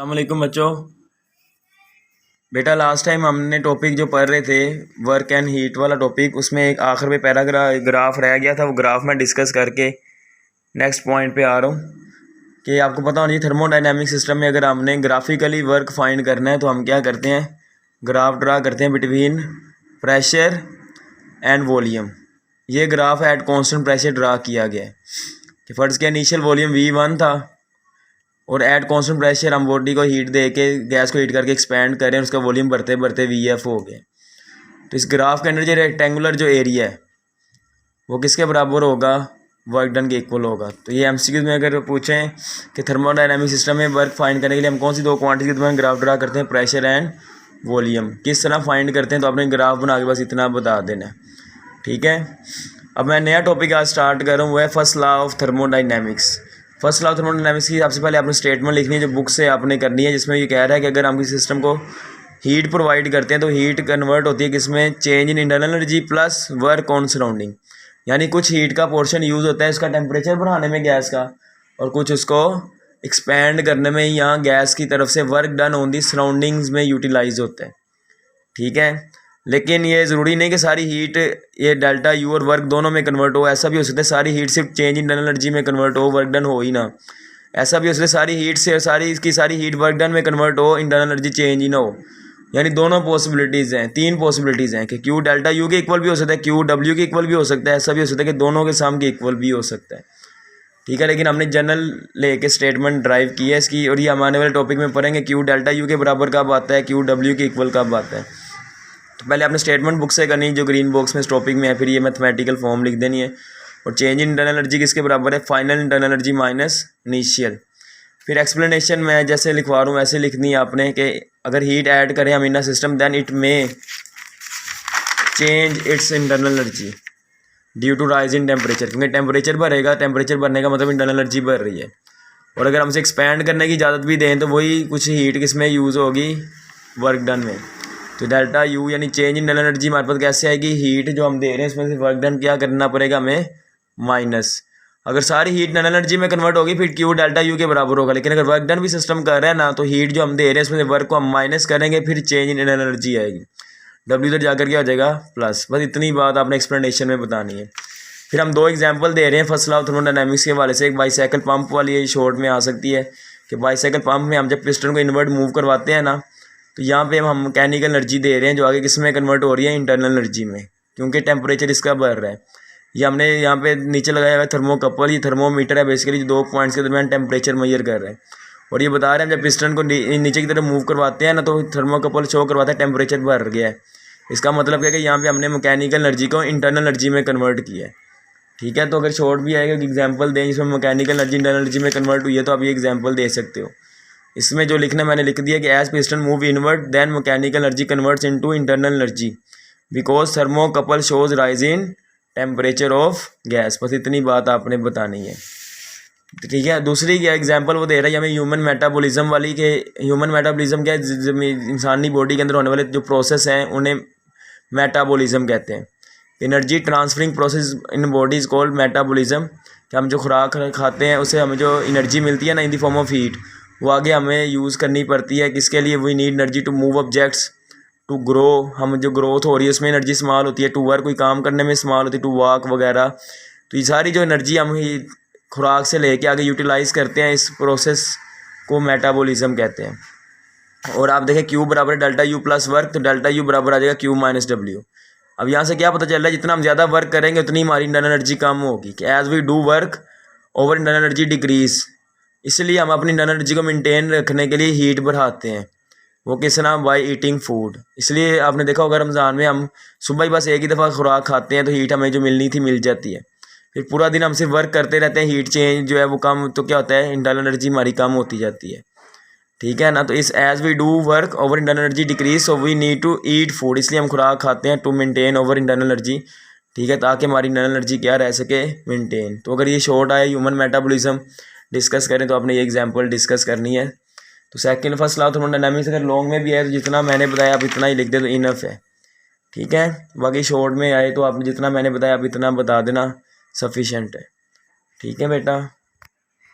अस्सलामुअलैकुम बच्चों। बेटा लास्ट टाइम हमने टॉपिक जो पढ़ रहे थे वर्क एंड हीट वाला टॉपिक, उसमें एक आखिर में पैराग्राफ रह गया था। वो ग्राफ में डिस्कस करके नेक्स्ट पॉइंट पे आ रहा हूँ कि आपको पता होना चाहिए थर्मोडायनेमिक सिस्टम में अगर हमने ग्राफिकली वर्क फाइंड करना है तो हम क्या करते हैं, ग्राफ ड्रा करते हैं बिटवीन प्रेशर एंड वॉल्यूम। ये graph at constant pressure draw किया गया है कि फर्स्ट के इनिशियल वॉल्यूम V1 था और एट कॉन्स्टेंट प्रेशर हम बॉडी को हीट दे के गैस को हीट करके एक्सपेंड करें, उसका वॉल्यूम बढ़ते बढ़ते VF हो गया। तो इस ग्राफ के अंदर जो रेक्टेंगुलर जो एरिया है वो किसके बराबर होगा, वर्क डन के इक्वल होगा। तो ये MCQ में अगर पूछें कि थर्मोडायनेमिक सिस्टम में वर्क फाइंड करने के लिए हम कौन सी दो क्वांटिटी के दरमियान ग्राफ ड्रा करते हैं, प्रेशर एंड वॉल्यूम, किस तरह फाइंड करते हैं, तो आपने ग्राफ बना के बस इतना बता देना है। ठीक है, अब मैं नया टॉपिक आज स्टार्ट कर रहा हूँ, वो है first law of thermodynamics. First law of thermodynamics की सबसे पहले आपने स्टेटमेंट लिखनी है जो बुक से आपने करनी है, जिसमें ये कह रहा है कि अगर हम किसी सिस्टम को हीट प्रोवाइड करते हैं तो हीट कन्वर्ट होती है किसमें, change in internal energy plus work on surrounding. यानी कुछ हीट का पोर्शन यूज़ होता है उसका टेम्परेचर बढ़ाने में गैस का, और कुछ उसको एक्सपेंड करने में यहाँ गैस की तरफ से work done on the surroundings में यूटिलाइज होता है। ठीक है, लेकिन ये ज़रूरी नहीं कि सारी हीट ये डेल्टा यू और वर्क दोनों में कन्वर्ट हो। ऐसा भी हो सकता है सारी हीट सिर्फ चेंज इन इंटरनल एनर्जी में कन्वर्ट हो, वर्क डन हो ही ना। ऐसा भी हो सकता है सारी हीट से सारी हीट वर्क डन में कन्वर्ट हो, इंटरनल एनर्जी चेंज ही ना हो। यानी दोनों पॉसिबिलिटीज़ हैं, तीन पॉसिबिलिटीज़ हैं कि क्यू डेल्टा यू के इक्वल भी हो सकता है, क्यू डब्ल्यू के इक्वल भी हो सकता है, ऐसा भी हो सकता है कि दोनों के सम के इक्वल भी हो सकता है। ठीक है, लेकिन हमने जनरल लेके स्टेटमेंट ड्राइव की है इसकी, और ये हमारे वाले टॉपिक में पढ़ेंगे क्यू डेल्टा यू के बराबर कब आता है, क्यू डब्ल्यू के इक्वल कब आता है। तो पहले आपने स्टेटमेंट बुक से करनी जो ग्रीन बॉक्स में इस टॉपिक में है, फिर ये मैथमेटिकल फॉर्म लिख देनी है, और चेंज इन इंटरनल एनर्जी किसके बराबर है, final internal energy minus initial. फिर एक्सप्लेनेशन में जैसे लिखवा रहा हूँ वैसे लिखनी है आपने कि अगर हीट ऐड करें हम in system then it may change its internal energy due to rise in temperature, क्योंकि टेम्परेचर बढ़ेगा, टेम्परेचर बढ़ने का मतलब इंटरनल एनर्जी बढ़ रही है। और अगर हमसे एक्सपेंड करने की इजाज़त भी दें तो वही कुछ हीट किसमें यूज़ होगी, वर्क डन में। तो डेल्टा यू यानी चेंज इन इंटरनल एनर्जी हमारे पास कैसे आएगी, हीट जो हम दे रहे हैं उसमें से वर्क डन क्या करना पड़ेगा हमें, माइनस। अगर सारी हीट इंटरनल एनर्जी में कन्वर्ट होगी फिर क्यू डेल्टा यू के बराबर होगा, लेकिन अगर वर्क डन भी सिस्टम कर रहे हैं ना तो हीट जो हम दे रहे हैं उसमें से वर्क को हम माइनस करेंगे, फिर चेंज इन इंटरनल एनर्जी आएगी, डब्ल्यू इधर जाकर क्या हो जाएगा प्लस। बस इतनी बात आपने एक्सप्लेनेशन में बतानी है। फिर हम दो एग्जांपल दे रहे हैं फर्स्ट लॉ ऑफ थर्मोडायनेमिक्स के हवाले से। एक बाईसाइकिल पंप वाली ये शॉर्ट में आ सकती है कि बाईसाइकिल पंप में हम जब पिस्टन को इन्वर्ट मूव करवाते हैं ना, तो यहाँ पे हम मैकेनिकल एनर्जी दे रहे हैं जो आगे किस में कन्वर्ट हो रही है, इंटरनल एनर्जी में, क्योंकि टेम्परेचर इसका बढ़ रहा है। ये हमने यहाँ पे नीचे लगाया हुआ थर्मोकपल, ये थर्मोमीटर है बेसिकली, जो दो पॉइंट्स के दरमियान टेम्परेचर मेजर कर रहे हैं। और ये बता रहे हैं जब पिस्टन को नीचे की तरफ मूव करवाते हैं ना तो थर्मोकपल शो करवाता है टेम्परेचर बढ़ गया है। इसका मतलब क्या है कि यहाँ पे हमने मैकेनिकल एनर्जी को इंटरनल एनर्जी में कन्वर्ट किया है। ठीक है, तो अगर शॉर्ट भी आएगा एग्जाम्पल दें जिसमें मैकेनिकल एनर्जी इंटरनल एनर्जी में कन्वर्ट हुई है तो आप ये एग्जाम्पल दे सकते हो। इसमें जो लिखना मैंने लिख दिया कि as piston move inward then mechanical energy converts into internal energy because thermocouple shows rise in temperature of gas. बस इतनी बात आपने बतानी है। ठीक है, दूसरी क्या एग्जांपल वो दे रहा है हमें ह्यूमन मेटाबॉलिज्म वाली के ह्यूमन मेटाबॉलिज्म क्या है, इंसानी बॉडी के अंदर होने वाले जो प्रोसेस हैं उन्हें मेटाबॉलिज्म कहते हैं। Energy transferring process in body is called metabolism. कि हम जो खुराक खाते हैं उससे हमें जो एनर्जी मिलती है ना in the form of heat, वो आगे हमें यूज़ करनी पड़ती है। किसके लिए, we need energy to move objects, to grow, हम जो ग्रोथ हो रही है उसमें एनर्जी इस्तेमाल होती है, टू वर्क कोई काम करने में इस्तेमाल होती है, टू वॉक वगैरह। तो ये सारी जो एनर्जी हम खुराक से लेके आगे यूटिलाइज़ करते हैं, इस प्रोसेस को मेटाबॉलिज्म कहते हैं। और आप देखें क्यू बराबर डेल्टा यू प्लस वर्क, तो डेल्टा यू बराबर आ जाएगा क्यू माइनस डब्ल्यू। अब यहाँ से क्या पता चल रहा है, जितना हम ज़्यादा वर्क करेंगे उतनी हमारी इंटरनल एनर्जी कम होगी, कि as we do work our internal energy decrease. इसलिए हम अपनी इंटरनल एनर्जी को मेंटेन रखने के लिए हीट बढ़ाते हैं, वो किस तरह, बाय ईटिंग फूड। इसलिए आपने देखा होगा रमज़ान में हम सुबह ही बस एक ही दफ़ा खुराक खाते हैं तो हीट हमें जो मिलनी थी मिल जाती है। फिर पूरा दिन हम सिर्फ वर्क करते रहते हैं, हीट चेंज जो है वो कम, तो क्या होता है, इंटरनल एनर्जी हमारी कम होती जाती है। ठीक है ना, तो इस as we do work our internal energy decrease so we need to eat food. इसलिए हम खुराक खाते हैं to maintain our internal energy. ठीक है, ताकि हमारी इंटरनल एनर्जी क्या रह सके, मेंटेन। तो अगर ये शॉर्ट आया ह्यूमन मेटाबॉलिज्म डिस्कस करें तो आपने ये एग्जांपल डिस्कस करनी है। तो second first law of thermodynamics अगर लॉन्ग में भी आए तो जितना मैंने बताया आप इतना ही लिख दे तो इनफ है। ठीक है, बाकी शॉर्ट में आए तो आपने जितना मैंने बताया आप इतना बता देना, सफिशेंट है। ठीक है बेटा।